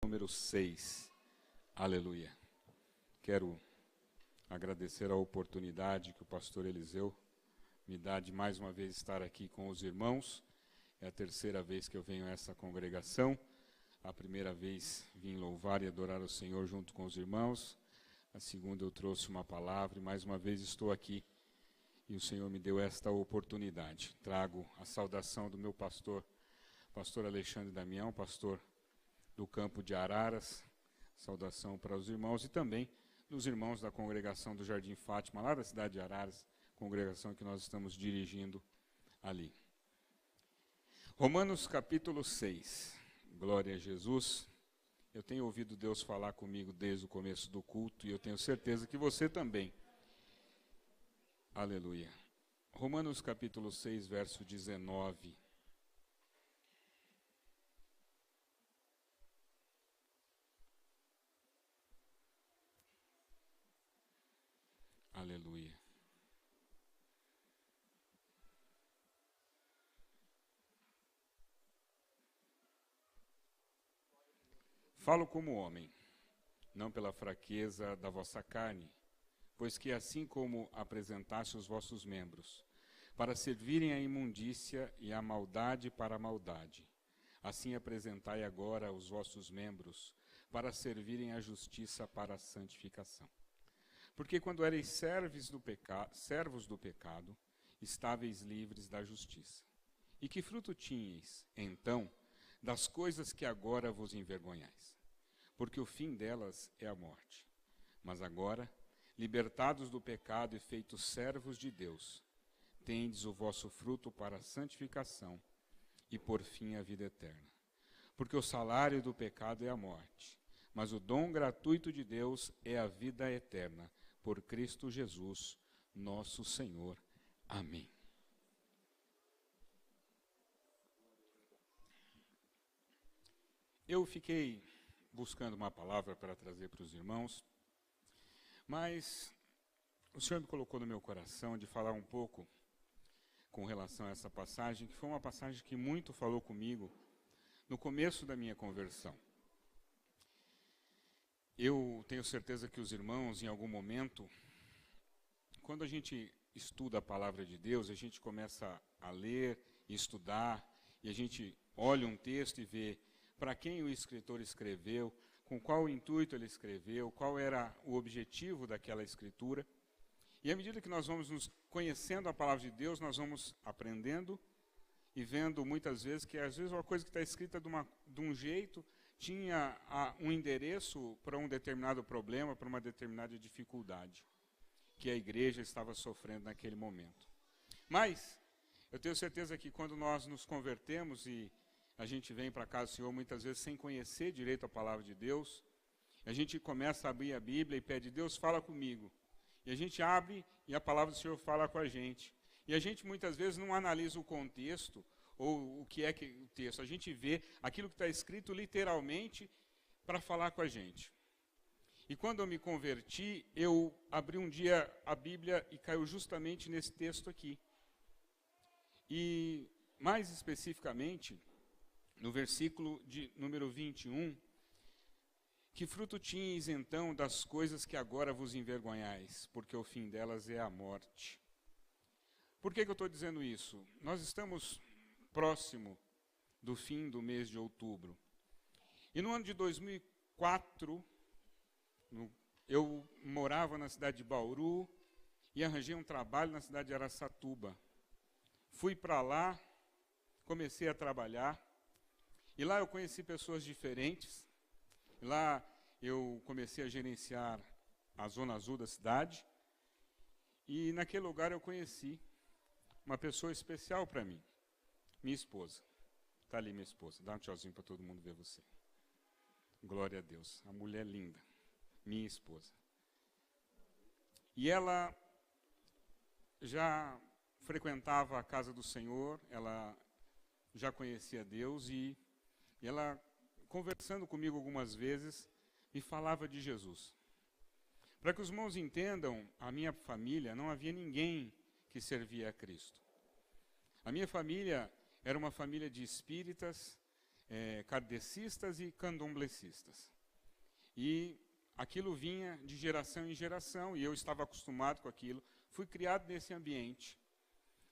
número 6. Aleluia. Quero agradecer a oportunidade que o pastor Eliseu me dá de mais uma vez estar aqui com os irmãos. É a terceira vez que eu venho a essa congregação. A primeira vez vim louvar e adorar o Senhor junto com os irmãos. A segunda eu trouxe uma palavra e mais uma vez estou aqui. E o Senhor me deu esta oportunidade. Trago a saudação do meu pastor Alexandre Damião, pastor do campo de Araras. Saudação para os irmãos e também dos irmãos da congregação do Jardim Fátima, lá da cidade de Araras, congregação que nós estamos dirigindo ali. Romanos capítulo 6. Glória a Jesus. Eu tenho ouvido Deus falar comigo desde o começo do culto e eu tenho certeza que você também. Aleluia. Romanos capítulo 6, verso 19. Aleluia. Falo como homem, não pela fraqueza da vossa carne, pois que assim como apresentaste os vossos membros, para servirem à imundícia e à maldade para a maldade, assim apresentai agora os vossos membros, para servirem à justiça para a santificação. Porque quando erais servos do pecado, estáveis livres da justiça. E que fruto tinhais, então, das coisas que agora vos envergonhais? Porque o fim delas é a morte. Mas agora, libertados do pecado e feitos servos de Deus, tendes o vosso fruto para a santificação e, por fim, a vida eterna. Porque o salário do pecado é a morte, mas o dom gratuito de Deus é a vida eterna, por Cristo Jesus, nosso Senhor. Amém. Eu fiquei buscando uma palavra para trazer para os irmãos, mas o Senhor me colocou no meu coração de falar um pouco com relação a essa passagem, que foi uma passagem que muito falou comigo no começo da minha conversão. Eu tenho certeza que os irmãos, em algum momento, quando a gente estuda a palavra de Deus, a gente começa a ler e estudar, e a gente olha um texto e vê para quem o escritor escreveu, com qual intuito ele escreveu, qual era o objetivo daquela escritura. E à medida que nós vamos nos conhecendo a palavra de Deus, nós vamos aprendendo e vendo muitas vezes que às vezes uma coisa que está escrita de um jeito tinha um endereço para um determinado problema, para uma determinada dificuldade que a igreja estava sofrendo naquele momento. Mas eu tenho certeza que quando nós nos convertemos e a gente vem para a casa do Senhor muitas vezes sem conhecer direito a palavra de Deus, a gente começa a abrir a Bíblia e pede: Deus, fala comigo. E a gente abre e a palavra do Senhor fala com a gente. E a gente muitas vezes não analisa o contexto ou o que é o texto. A gente vê aquilo que está escrito literalmente para falar com a gente. E quando eu me converti, eu abri um dia a Bíblia e caiu justamente nesse texto aqui. E mais especificamente, no versículo de número 21, que fruto tinhais então das coisas que agora vos envergonhais, porque o fim delas é a morte. Por que eu estou dizendo isso? Nós estamos próximo do fim do mês de outubro. E no ano de 2004, eu morava na cidade de Bauru e arranjei um trabalho na cidade de Araçatuba. Fui para lá, comecei a trabalhar, e lá eu conheci pessoas diferentes. Lá eu comecei a gerenciar a zona azul da cidade, e naquele lugar eu conheci uma pessoa especial para mim. Minha esposa. Está ali minha esposa. Dá um tchauzinho para todo mundo ver você. Glória a Deus. A mulher linda. Minha esposa. E ela já frequentava a casa do Senhor, ela já conhecia Deus e ela, conversando comigo algumas vezes, me falava de Jesus. Para que os irmãos entendam, a minha família não havia ninguém que servia a Cristo. A minha família era uma família de espíritas, kardecistas e candomblecistas. E aquilo vinha de geração em geração, e eu estava acostumado com aquilo. Fui criado nesse ambiente.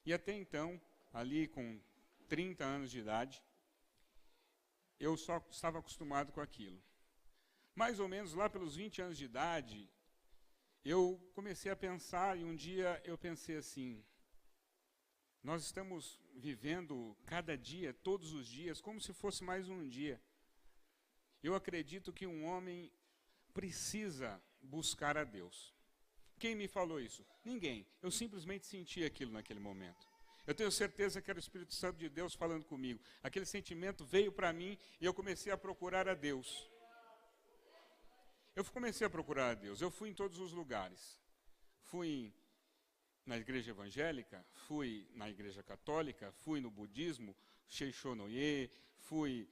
E até então, ali com 30 anos de idade, eu só estava acostumado com aquilo. Mais ou menos lá pelos 20 anos de idade, eu comecei a pensar, e um dia eu pensei assim: nós estamos vivendo cada dia, todos os dias, como se fosse mais um dia. Eu acredito que um homem precisa buscar a Deus. Quem me falou isso? Ninguém. Eu simplesmente senti aquilo naquele momento. Eu tenho certeza que era o Espírito Santo de Deus falando comigo. Aquele sentimento veio para mim e eu comecei a procurar a Deus. Eu comecei a procurar a Deus. Eu fui em todos os lugares. Fui na igreja evangélica, fui na igreja católica, fui no budismo, Seixonoye, fui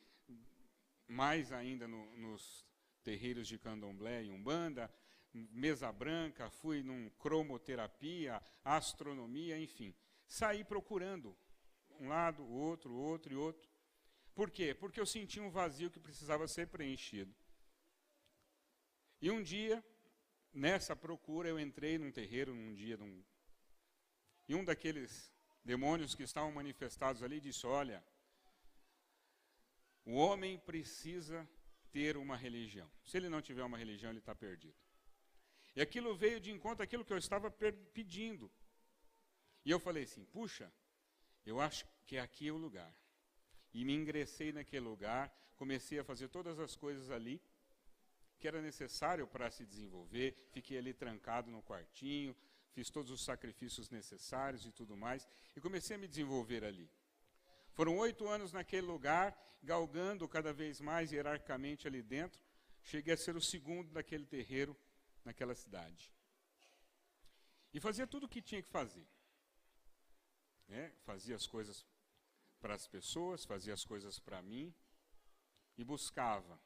mais ainda nos terreiros de candomblé e umbanda, mesa branca, fui num cromoterapia, astronomia, enfim. Saí procurando um lado, outro e outro. Por quê? Porque eu sentia um vazio que precisava ser preenchido. E um dia, nessa procura, eu entrei num terreiro, e um daqueles demônios que estavam manifestados ali disse: olha, o homem precisa ter uma religião. Se ele não tiver uma religião, ele está perdido. E aquilo veio de encontro àquilo que eu estava pedindo. E eu falei assim: puxa, eu acho que aqui é o lugar. E me ingressei naquele lugar, comecei a fazer todas as coisas ali que era necessário para se desenvolver. Fiquei ali trancado no quartinho, fiz todos os sacrifícios necessários e tudo mais, e comecei a me desenvolver ali. Foram 8 anos naquele lugar, galgando cada vez mais hierarquicamente ali dentro. Cheguei a ser o segundo daquele terreiro, naquela cidade. E fazia tudo o que tinha que fazer. Fazia as coisas para as pessoas, fazia as coisas para mim, e buscava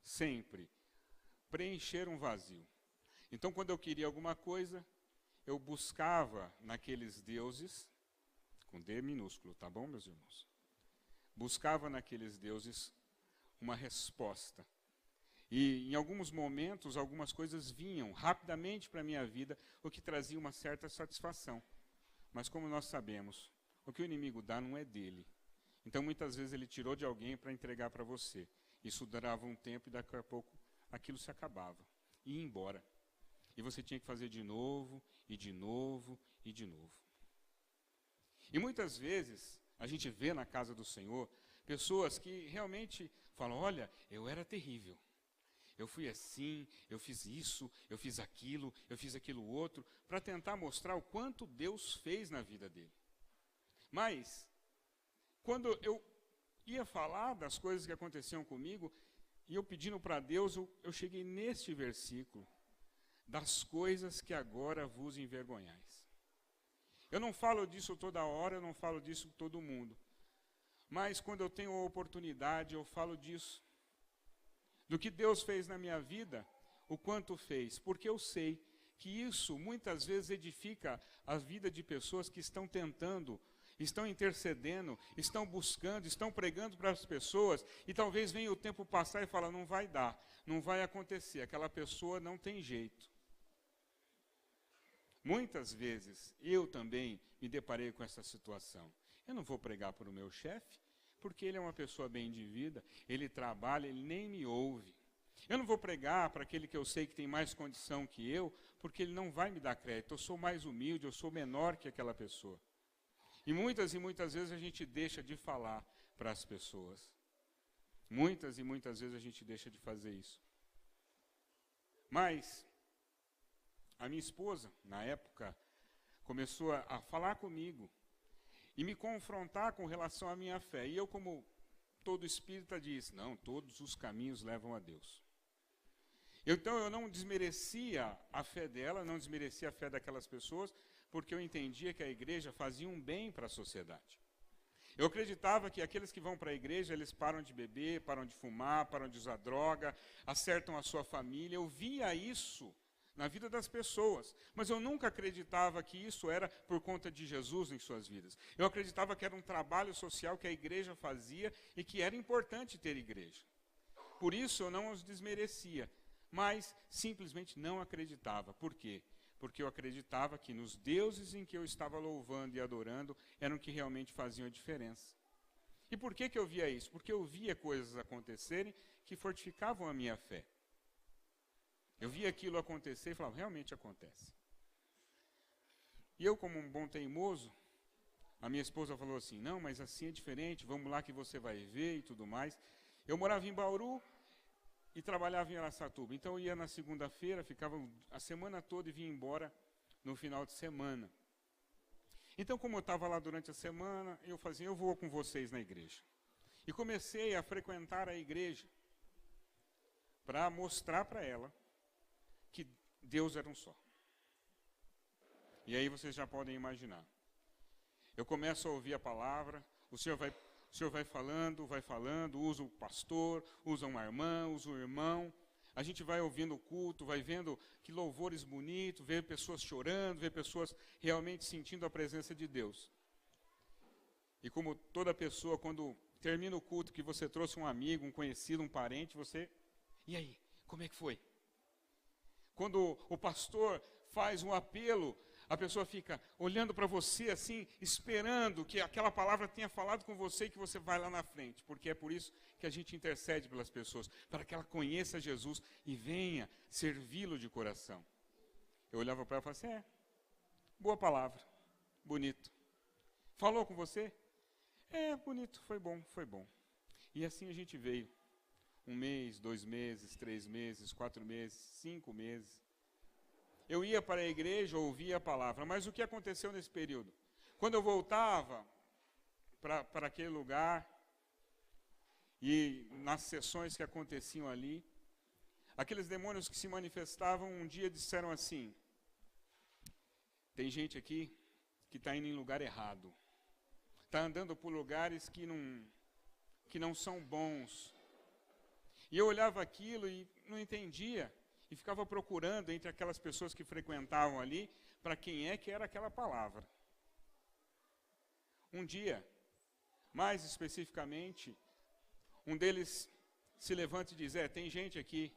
sempre preencher um vazio. Então, quando eu queria alguma coisa, eu buscava naqueles deuses, com D minúsculo, tá bom, meus irmãos? Buscava naqueles deuses uma resposta. E em alguns momentos, algumas coisas vinham rapidamente para a minha vida, o que trazia uma certa satisfação. Mas como nós sabemos, o que o inimigo dá não é dele. Então, muitas vezes, ele tirou de alguém para entregar para você. Isso durava um tempo e daqui a pouco aquilo se acabava. E ia embora. E você tinha que fazer de novo, e de novo, e de novo. E muitas vezes, a gente vê na casa do Senhor, pessoas que realmente falam: olha, eu era terrível. Eu fui assim, eu fiz isso, eu fiz aquilo outro, para tentar mostrar o quanto Deus fez na vida dele. Mas, quando eu ia falar das coisas que aconteciam comigo, e eu pedindo para Deus, eu cheguei neste versículo: das coisas que agora vos envergonhais. Eu não falo disso toda hora, eu não falo disso com todo mundo. Mas quando eu tenho a oportunidade, eu falo disso. Do que Deus fez na minha vida, o quanto fez. Porque eu sei que isso muitas vezes edifica a vida de pessoas que estão tentando, estão intercedendo, estão buscando, estão pregando para as pessoas, e talvez venha o tempo passar e fala: não vai dar, não vai acontecer, aquela pessoa não tem jeito. Muitas vezes eu também me deparei com essa situação. Eu não vou pregar para o meu chefe, porque ele é uma pessoa bem de vida, ele trabalha, ele nem me ouve. Eu não vou pregar para aquele que eu sei que tem mais condição que eu, porque ele não vai me dar crédito. Eu sou mais humilde, eu sou menor que aquela pessoa. E muitas vezes a gente deixa de falar para as pessoas. Muitas vezes a gente deixa de fazer isso. Mas a minha esposa, na época, começou a falar comigo e me confrontar com relação à minha fé. E eu, como todo espírita, disse: não, todos os caminhos levam a Deus. Então eu não desmerecia a fé dela, não desmerecia a fé daquelas pessoas, porque eu entendia que a igreja fazia um bem para a sociedade. Eu acreditava que aqueles que vão para a igreja, eles param de beber, param de fumar, param de usar droga, acertam a sua família. Eu via isso na vida das pessoas. Mas eu nunca acreditava que isso era por conta de Jesus em suas vidas. Eu acreditava que era um trabalho social que a igreja fazia e que era importante ter igreja. Por isso eu não os desmerecia, mas simplesmente não acreditava. Por quê? Porque eu acreditava que nos deuses em que eu estava louvando e adorando eram que realmente faziam a diferença. E por que eu via isso? Porque eu via coisas acontecerem que fortificavam a minha fé. Eu via aquilo acontecer e falava, realmente acontece. E eu, como um bom teimoso, a minha esposa falou assim, não, mas assim é diferente, vamos lá que você vai ver e tudo mais. Eu morava em Bauru e trabalhava em Araçatuba. Então eu ia na segunda-feira, ficava a semana toda e vinha embora no final de semana. Então, como eu estava lá durante a semana, eu fazia, eu vou com vocês na igreja. E comecei a frequentar a igreja para mostrar para ela que Deus era um só. E aí vocês já podem imaginar. Eu começo a ouvir a palavra, o senhor vai falando, usa o pastor, usa uma irmã, usa o irmão. A gente vai ouvindo o culto, vai vendo que louvores bonitos, vê pessoas chorando, vê pessoas realmente sentindo a presença de Deus. E como toda pessoa, quando termina o culto, que você trouxe um amigo, um conhecido, um parente, você... E aí, como é que foi? Quando o pastor faz um apelo, a pessoa fica olhando para você assim, esperando que aquela palavra tenha falado com você e que você vai lá na frente. Porque é por isso que a gente intercede pelas pessoas, para que ela conheça Jesus e venha servi-lo de coração. Eu olhava para ela e falava assim, boa palavra, bonito. Falou com você? Bonito, foi bom, foi bom. E assim a gente veio. 1 mês, 2 meses, 3 meses, 4 meses, 5 meses. Eu ia para a igreja, ouvia a palavra, mas o que aconteceu nesse período? Quando eu voltava para aquele lugar, e nas sessões que aconteciam ali, aqueles demônios que se manifestavam um dia disseram assim, tem gente aqui que está indo em lugar errado, está andando por lugares que não são bons. E eu olhava aquilo e não entendia, e ficava procurando entre aquelas pessoas que frequentavam ali, para quem é que era aquela palavra. Um dia, mais especificamente, um deles se levanta e diz, tem gente aqui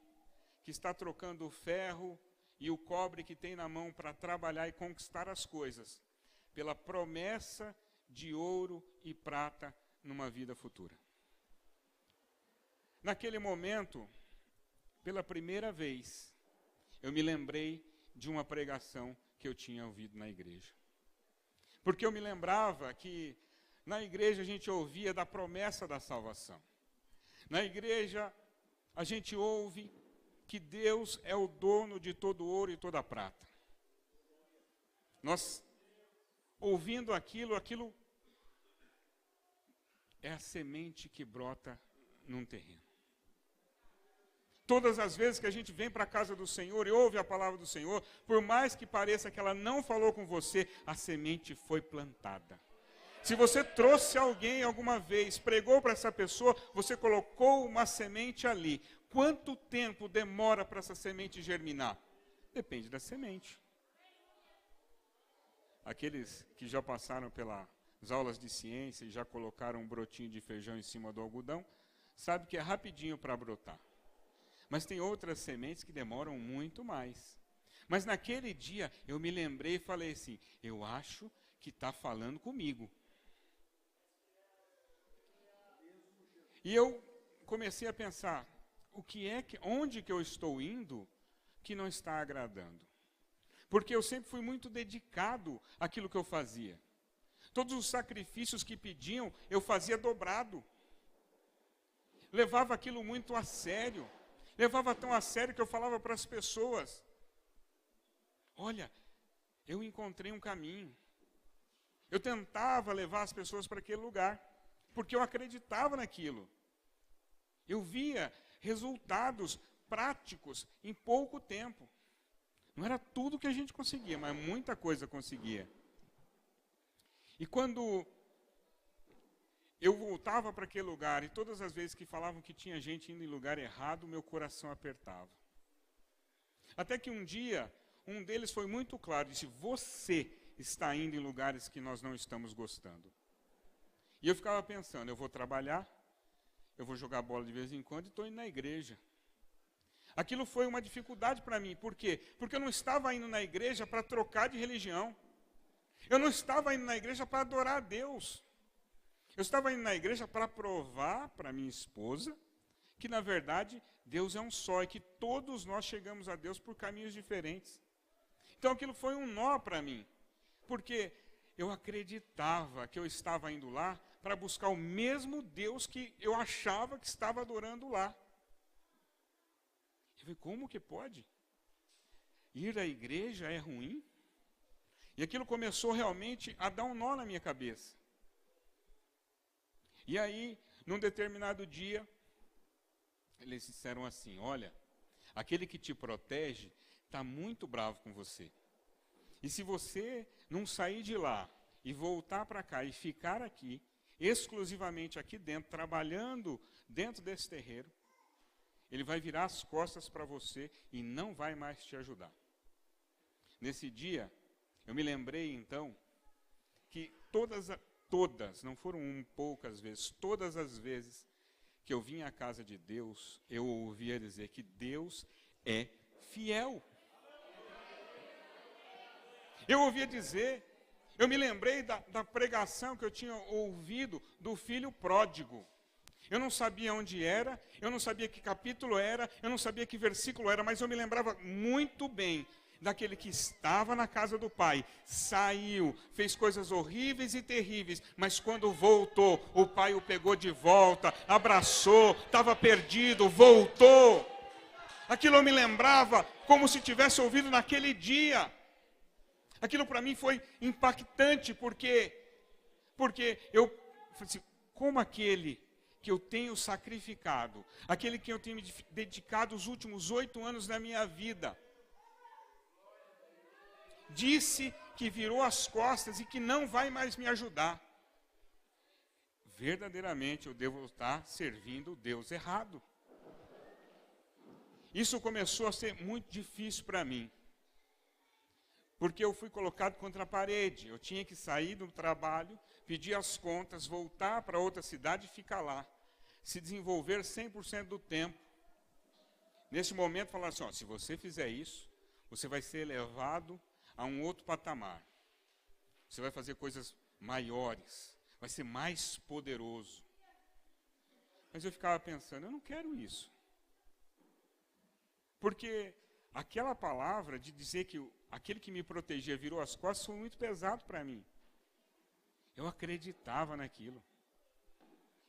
que está trocando o ferro e o cobre que tem na mão para trabalhar e conquistar as coisas, pela promessa de ouro e prata numa vida futura. Naquele momento, pela primeira vez, eu me lembrei de uma pregação que eu tinha ouvido na igreja. Porque eu me lembrava que na igreja a gente ouvia da promessa da salvação. Na igreja a gente ouve que Deus é o dono de todo ouro e toda prata. Nós, ouvindo aquilo é a semente que brota num terreno. Todas as vezes que a gente vem para a casa do Senhor e ouve a palavra do Senhor, por mais que pareça que ela não falou com você, a semente foi plantada. Se você trouxe alguém alguma vez, pregou para essa pessoa, você colocou uma semente ali. Quanto tempo demora para essa semente germinar? Depende da semente. Aqueles que já passaram pelas aulas de ciência e já colocaram um brotinho de feijão em cima do algodão, sabem que é rapidinho para brotar. Mas tem outras sementes que demoram muito mais. Mas naquele dia eu me lembrei e falei assim, eu acho que está falando comigo. E eu comecei a pensar, onde que eu estou indo que não está agradando? Porque eu sempre fui muito dedicado àquilo que eu fazia. Todos os sacrifícios que pediam, eu fazia dobrado. Levava aquilo muito a sério. Levava tão a sério que eu falava para as pessoas, olha, eu encontrei um caminho. Eu tentava levar as pessoas para aquele lugar, porque eu acreditava naquilo. Eu via resultados práticos em pouco tempo. Não era tudo que a gente conseguia, mas muita coisa conseguia. E quando eu voltava para aquele lugar, e todas as vezes que falavam que tinha gente indo em lugar errado, meu coração apertava. Até que um dia, um deles foi muito claro, disse, você está indo em lugares que nós não estamos gostando. E eu ficava pensando, eu vou trabalhar, eu vou jogar bola de vez em quando e estou indo na igreja. Aquilo foi uma dificuldade para mim. Por quê? Porque eu não estava indo na igreja para trocar de religião. Eu não estava indo na igreja para adorar a Deus. Eu estava indo na igreja para provar para minha esposa que, na verdade, Deus é um só e que todos nós chegamos a Deus por caminhos diferentes. Então aquilo foi um nó para mim. Porque eu acreditava que eu estava indo lá para buscar o mesmo Deus que eu achava que estava adorando lá. Eu falei, como que pode? Ir à igreja é ruim? E aquilo começou realmente a dar um nó na minha cabeça. E aí, num determinado dia, eles disseram assim, olha, aquele que te protege está muito bravo com você. E se você não sair de lá e voltar para cá e ficar aqui, exclusivamente aqui dentro, trabalhando dentro desse terreiro, ele vai virar as costas para você e não vai mais te ajudar. Nesse dia, eu me lembrei então que todas, não foram poucas vezes, todas as vezes que eu vim à casa de Deus, eu ouvia dizer que Deus é fiel. Eu ouvia dizer, eu me lembrei da pregação que eu tinha ouvido do filho pródigo. Eu não sabia onde era, eu não sabia que capítulo era, eu não sabia que versículo era, mas eu me lembrava muito bem daquele que estava na casa do pai, saiu, fez coisas horríveis e terríveis, mas quando voltou, o pai o pegou de volta, abraçou, estava perdido, voltou. Aquilo eu me lembrava como se tivesse ouvido naquele dia. Aquilo para mim foi impactante, porque eu falei assim, como aquele que eu tenho sacrificado, aquele que eu tenho me dedicado os últimos 8 anos da minha vida, disse que virou as costas e que não vai mais me ajudar. Verdadeiramente eu devo estar servindo o Deus errado. Isso começou a ser muito difícil para mim. Porque eu fui colocado contra a parede. Eu tinha que sair do trabalho, pedir as contas, voltar para outra cidade e ficar lá. Se desenvolver 100% do tempo. Nesse momento, falar assim, ó, se você fizer isso, você vai ser elevado a um outro patamar. Você vai fazer coisas maiores. Vai ser mais poderoso. Mas eu ficava pensando, eu não quero isso. Porque aquela palavra de dizer que aquele que me protegia virou as costas foi muito pesado para mim. Eu acreditava naquilo.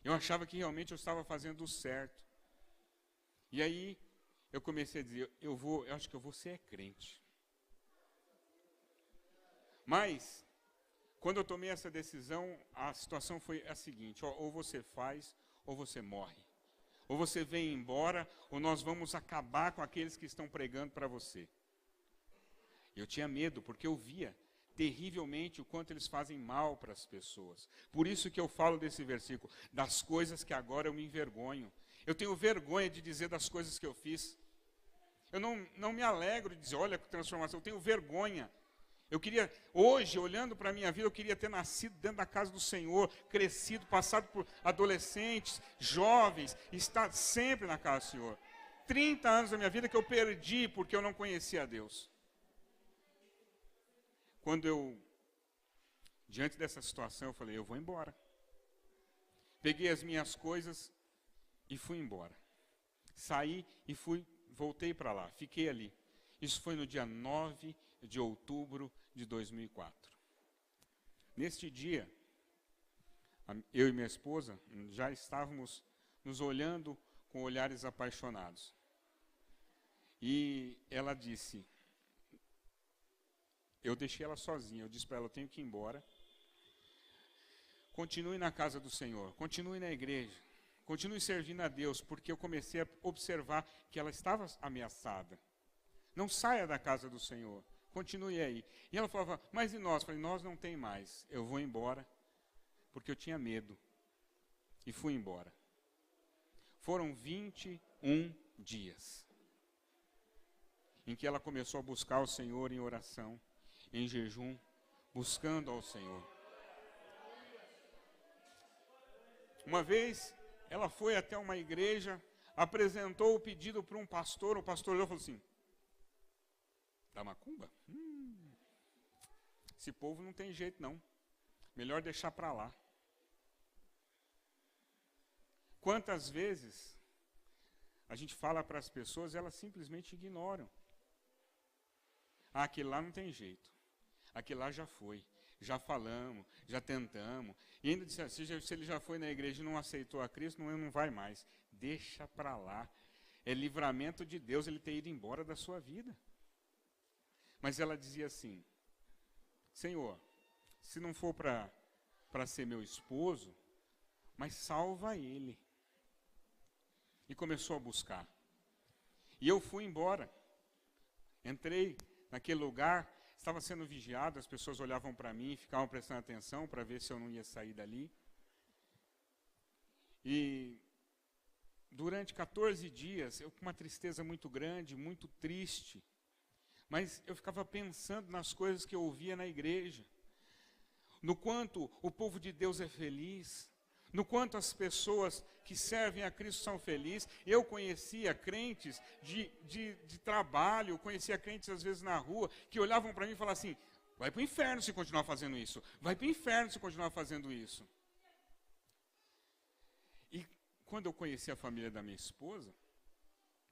Eu achava que realmente eu estava fazendo o certo. E aí eu comecei a dizer, eu acho que eu vou ser crente. Mas, quando eu tomei essa decisão, a situação foi a seguinte, ó, ou você faz, ou você morre. Ou você vem embora, ou nós vamos acabar com aqueles que estão pregando para você. Eu tinha medo, porque eu via terrivelmente o quanto eles fazem mal para as pessoas. Por isso que eu falo desse versículo, das coisas que agora eu me envergonho. Eu tenho vergonha de dizer das coisas que eu fiz. Eu não me alegro de dizer, olha que transformação, eu tenho vergonha. Eu queria, hoje, olhando para a minha vida, eu queria ter nascido dentro da casa do Senhor, crescido, passado por adolescentes, jovens, estar sempre na casa do Senhor. 30 anos da minha vida que eu perdi porque eu não conhecia a Deus. Quando eu, diante dessa situação, eu falei, eu vou embora. Peguei as minhas coisas e fui embora. Saí e voltei para lá, fiquei ali. Isso foi no dia 9 de outubro de 2004. Neste dia, eu e minha esposa já estávamos nos olhando com olhares apaixonados. E ela disse, eu deixei ela sozinha, eu disse para ela, eu tenho que ir embora. Continue na casa do Senhor, continue na igreja, continue servindo a Deus, porque eu comecei a observar que ela estava ameaçada. Não saia da casa do Senhor, continue aí. E ela falava, mas e nós? Eu falei, nós não tem mais, eu vou embora, porque eu tinha medo. E fui embora. Foram 21 dias. em que ela começou a buscar o Senhor em oração, em jejum, buscando ao Senhor. Uma vez, ela foi até uma igreja, apresentou o pedido para um pastor, o pastor olhou e falou assim, da macumba? Esse povo não tem jeito não, melhor deixar para lá. Quantas vezes a gente fala para as pessoas e elas simplesmente ignoram. Ah, aquele lá não tem jeito, aquele lá já foi, já falamos, já tentamos, e ainda disse, se ele já foi na igreja e não aceitou a Cristo, não vai mais, deixa para lá, é livramento de Deus ele ter ido embora da sua vida. Mas ela dizia assim, Senhor, se não for para ser meu esposo, mas salva ele. E começou a buscar. E eu fui embora. Entrei naquele lugar, estava sendo vigiado, as pessoas olhavam para mim, ficavam prestando atenção para ver se eu não ia sair dali. E durante 14 dias, eu com uma tristeza muito grande, muito triste, mas eu ficava pensando nas coisas que eu ouvia na igreja, no quanto o povo de Deus é feliz, no quanto as pessoas que servem a Cristo são felizes. Eu conhecia crentes de trabalho, conhecia crentes às vezes na rua, que olhavam para mim e falavam assim, vai para o inferno se continuar fazendo isso, vai para o inferno se continuar fazendo isso. E quando eu conheci a família da minha esposa,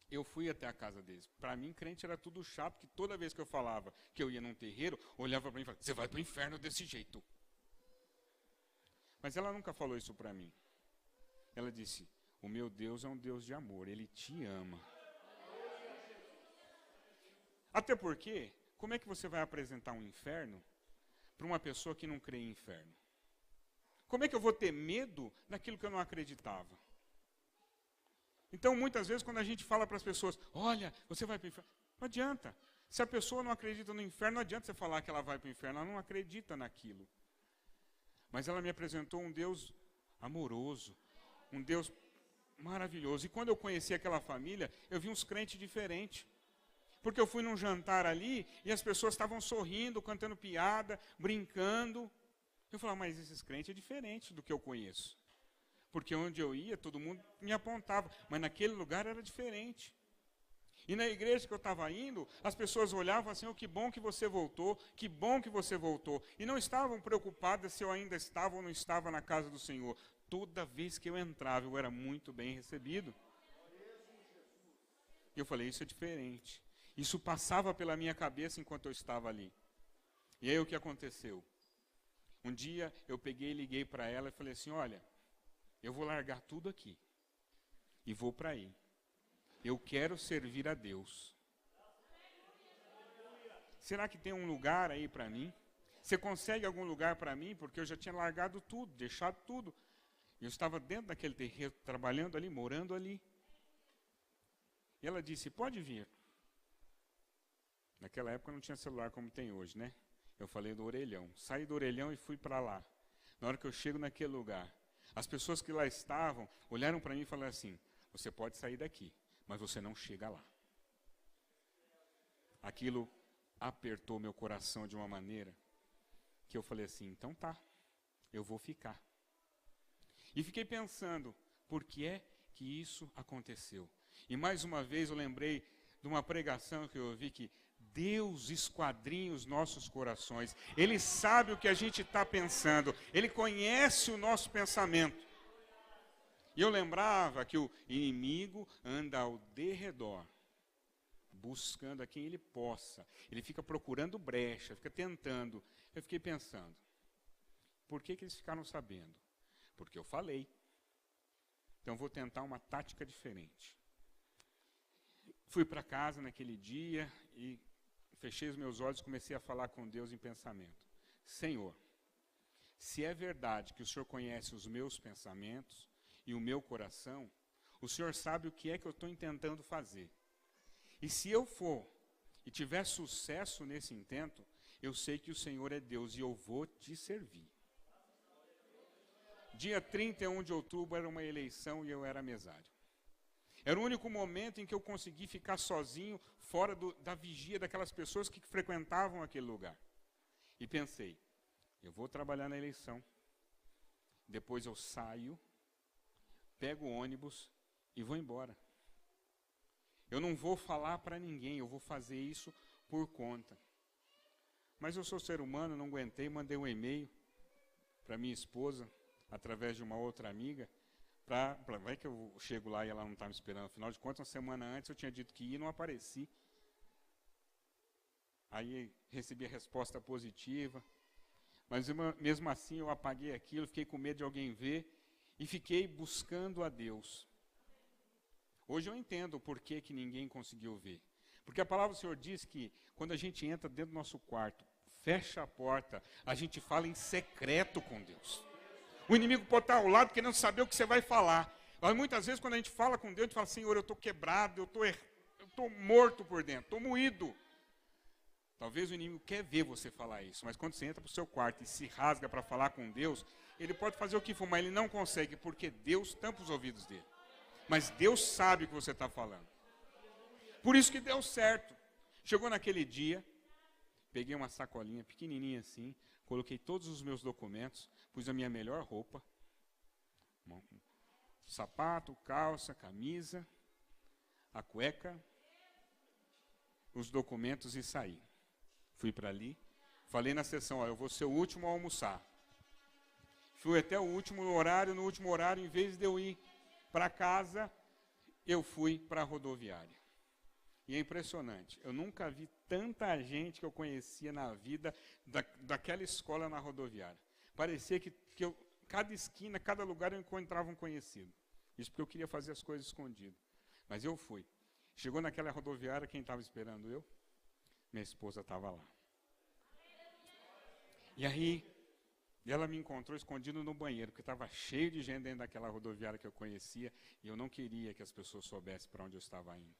eu fui até a casa deles. Para mim, crente era tudo chato, que toda vez que eu falava que eu ia num terreiro, olhava para mim e falava, você vai para o inferno desse jeito. Mas ela nunca falou isso para mim. Ela disse, o meu Deus é um Deus de amor, Ele te ama. Até porque, como é que você vai apresentar um inferno para uma pessoa que não crê em inferno? Como é que eu vou ter medo daquilo que eu não acreditava? Então, muitas vezes, quando a gente fala para as pessoas, olha, você vai para o inferno, não adianta. Se a pessoa não acredita no inferno, não adianta você falar que ela vai para o inferno, ela não acredita naquilo. Mas ela me apresentou um Deus amoroso, um Deus maravilhoso. E quando eu conheci aquela família, eu vi uns crentes diferentes. Porque eu fui num jantar ali e as pessoas estavam sorrindo, cantando piada, brincando. Eu falava, mas esses crentes é diferente do que eu conheço. Porque onde eu ia, todo mundo me apontava. Mas naquele lugar era diferente. E na igreja que eu estava indo, as pessoas olhavam assim, oh, que bom que você voltou, que bom que você voltou. E não estavam preocupadas se eu ainda estava ou não estava na casa do Senhor. Toda vez que eu entrava, eu era muito bem recebido. E eu falei, isso é diferente. Isso passava pela minha cabeça enquanto eu estava ali. E aí o que aconteceu? Um dia eu peguei e liguei para ela e falei assim, olha, eu vou largar tudo aqui e vou para aí. Eu quero servir a Deus. Será que tem um lugar aí para mim? Você consegue algum lugar para mim? Porque eu já tinha largado tudo, deixado tudo. Eu estava dentro daquele terreiro, trabalhando ali, morando ali. E ela disse, pode vir. Naquela época não tinha celular como tem hoje, né? Eu falei do orelhão. Saí do orelhão e fui para lá. Na hora que eu chego naquele lugar, as pessoas que lá estavam olharam para mim e falaram assim, você pode sair daqui, mas você não chega lá. Aquilo apertou meu coração de uma maneira que eu falei assim, então tá, eu vou ficar. E fiquei pensando, por que é que isso aconteceu? E mais uma vez eu lembrei de uma pregação que eu ouvi que Deus esquadrinha os nossos corações. Ele sabe o que a gente está pensando. Ele conhece o nosso pensamento. E eu lembrava que o inimigo anda ao derredor, buscando a quem ele possa. Ele fica procurando brecha, fica tentando. Eu fiquei pensando, por que eles ficaram sabendo? Porque eu falei. Então vou tentar uma tática diferente. Fui para casa naquele dia e fechei os meus olhos e comecei a falar com Deus em pensamento. Senhor, se é verdade que o Senhor conhece os meus pensamentos e o meu coração, o Senhor sabe o que é que eu estou tentando fazer. E se eu for e tiver sucesso nesse intento, eu sei que o Senhor é Deus e eu vou te servir. Dia 31 de outubro era uma eleição e eu era mesário. Era o único momento em que eu consegui ficar sozinho, fora da vigia daquelas pessoas que frequentavam aquele lugar. E pensei, eu vou trabalhar na eleição, depois eu saio, pego o ônibus e vou embora. Eu não vou falar para ninguém, eu vou fazer isso por conta. Mas eu sou ser humano, não aguentei, mandei um e-mail para minha esposa, através de uma outra amiga, vai que eu chego lá e ela não está me esperando. Afinal de contas, uma semana antes eu tinha dito que ia e não apareci. Aí recebi a resposta positiva, mas mesmo assim eu apaguei aquilo, fiquei com medo de alguém ver e fiquei buscando a Deus. Hoje eu entendo o porquê que ninguém conseguiu ver. Porque a palavra do Senhor diz que quando a gente entra dentro do nosso quarto, fecha a porta, a gente fala em secreto com Deus. O inimigo pode estar ao lado querendo saber o que você vai falar. Mas muitas vezes quando a gente fala com Deus, a gente fala, Senhor, eu estou quebrado, eu estou morto por dentro, estou moído. Talvez o inimigo quer ver você falar isso, mas quando você entra para o seu quarto e se rasga para falar com Deus, ele pode fazer o que for, mas ele não consegue, porque Deus tampa os ouvidos dele. Mas Deus sabe o que você está falando. Por isso que deu certo. Chegou naquele dia, peguei uma sacolinha pequenininha assim, coloquei todos os meus documentos, pus a minha melhor roupa, sapato, calça, camisa, a cueca, os documentos e saí. Fui para ali, falei na sessão, ó, eu vou ser o último a almoçar. Fui até o último horário, no último horário, em vez de eu ir para casa, eu fui para a rodoviária. E é impressionante, eu nunca vi tanta gente que eu conhecia na vida daquela escola na rodoviária. Parecia que cada esquina, cada lugar eu encontrava um conhecido. Isso porque eu queria fazer as coisas escondido. Mas eu fui. Chegou naquela rodoviária, quem estava esperando eu? Minha esposa estava lá. E aí, ela me encontrou escondido no banheiro, porque estava cheio de gente dentro daquela rodoviária que eu conhecia, e eu não queria que as pessoas soubessem para onde eu estava indo.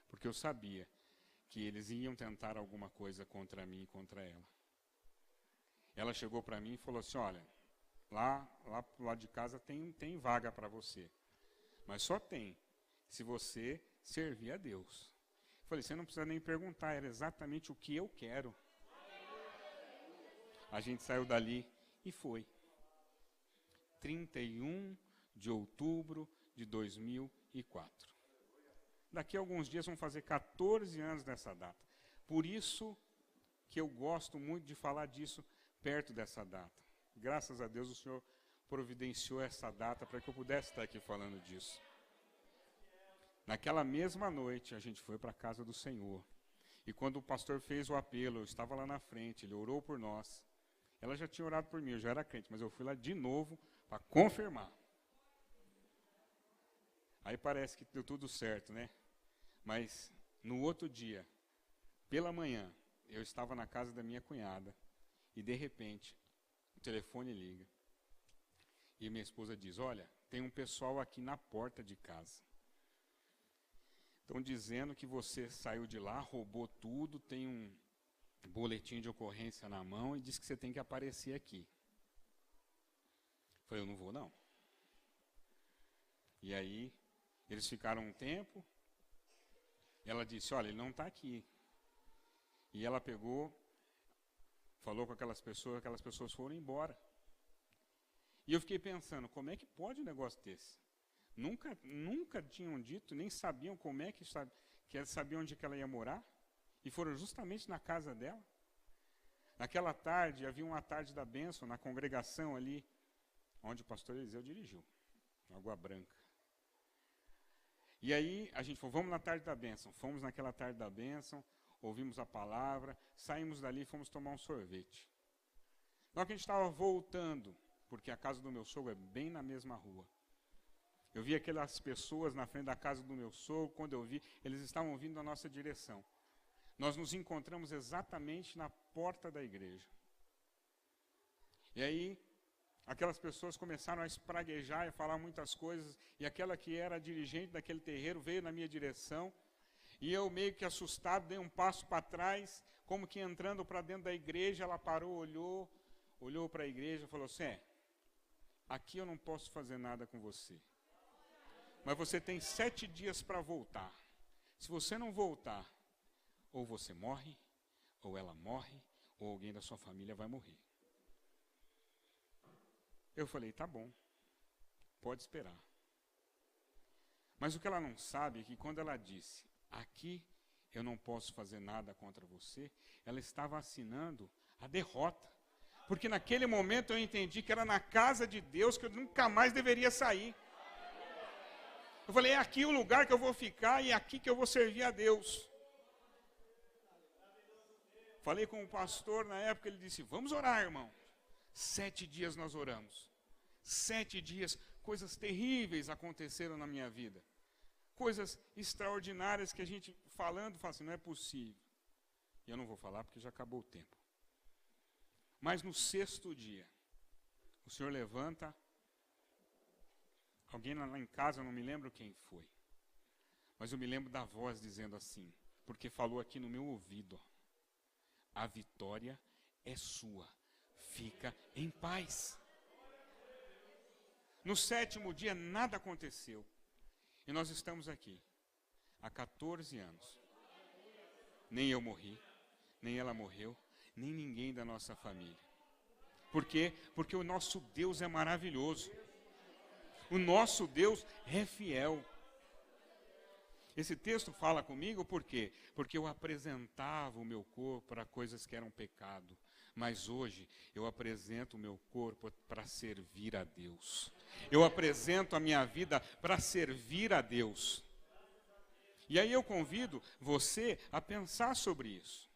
Porque eu sabia que eles iam tentar alguma coisa contra mim e contra ela. Ela chegou para mim e falou assim, olha, lá pro lado de casa tem vaga para você. Mas só tem se você servir a Deus. Eu falei, você não precisa nem perguntar, era exatamente o que eu quero. A gente saiu dali e foi. 31 de outubro de 2004. Daqui a alguns dias vão fazer 14 anos dessa data. Por isso que eu gosto muito de falar disso perto dessa data. Graças a Deus o Senhor providenciou essa data para que eu pudesse estar aqui falando disso. Naquela mesma noite a gente foi para a casa do Senhor. E quando o pastor fez o apelo, eu estava lá na frente, ele orou por nós. Ela já tinha orado por mim, eu já era crente, mas eu fui lá de novo para confirmar. Aí parece que deu tudo certo, né? Mas no outro dia, pela manhã, eu estava na casa da minha cunhada e de repente o telefone liga. E minha esposa diz, olha, tem um pessoal aqui na porta de casa. Estão dizendo que você saiu de lá, roubou tudo, tem um boletim de ocorrência na mão e diz que você tem que aparecer aqui. Eu falei, eu não vou não. E aí, eles ficaram um tempo, ela disse, olha, ele não está aqui. E ela pegou, falou com aquelas pessoas foram embora. E eu fiquei pensando, como é que pode um negócio desse? Nunca tinham dito, nem sabiam como é que sabiam onde que ela ia morar. E foram justamente na casa dela. Naquela tarde, havia uma tarde da bênção na congregação ali, onde o pastor Eliseu dirigiu, Água Branca. E aí a gente falou, vamos na tarde da bênção. Fomos naquela tarde da bênção, ouvimos a palavra, saímos dali e fomos tomar um sorvete. Na hora que a gente estava voltando, porque a casa do meu sogro é bem na mesma rua, eu vi aquelas pessoas na frente da casa do meu sogro, quando eu vi, eles estavam vindo na nossa direção. Nós nos encontramos exatamente na porta da igreja. E aí, aquelas pessoas começaram a espraguejar e falar muitas coisas, e aquela que era a dirigente daquele terreiro veio na minha direção, e eu meio que assustado, dei um passo para trás, como que entrando para dentro da igreja, ela parou, olhou para a igreja e falou assim, aqui eu não posso fazer nada com você. mas você tem 7 dias para voltar. Se você não voltar, ou você morre, ou ela morre, ou alguém da sua família vai morrer. Eu falei, tá bom, pode esperar. Mas o que ela não sabe é que quando ela disse, aqui eu não posso fazer nada contra você, ela estava assinando a derrota. Porque naquele momento eu entendi que era na casa de Deus que eu nunca mais deveria sair. Eu falei, é aqui o lugar que eu vou ficar e é aqui que eu vou servir a Deus. Falei com o pastor na época, ele disse, vamos orar, irmão. 7 dias nós oramos. 7 dias, coisas terríveis aconteceram na minha vida. Coisas extraordinárias que a gente falando, fala assim, não é possível. E eu não vou falar porque já acabou o tempo. Mas no 6º dia, o Senhor levanta, alguém lá em casa, eu não me lembro quem foi, mas eu me lembro da voz dizendo assim, porque falou aqui no meu ouvido, ó, a vitória é sua, fica em paz. No 7º dia nada aconteceu, e nós estamos aqui, há 14 anos. Nem eu morri, nem ela morreu, nem ninguém da nossa família. Por quê? Porque o nosso Deus é maravilhoso. O nosso Deus é fiel. Esse texto fala comigo por quê? Porque eu apresentava o meu corpo para coisas que eram pecado. Mas hoje eu apresento o meu corpo para servir a Deus. Eu apresento a minha vida para servir a Deus. E aí eu convido você a pensar sobre isso.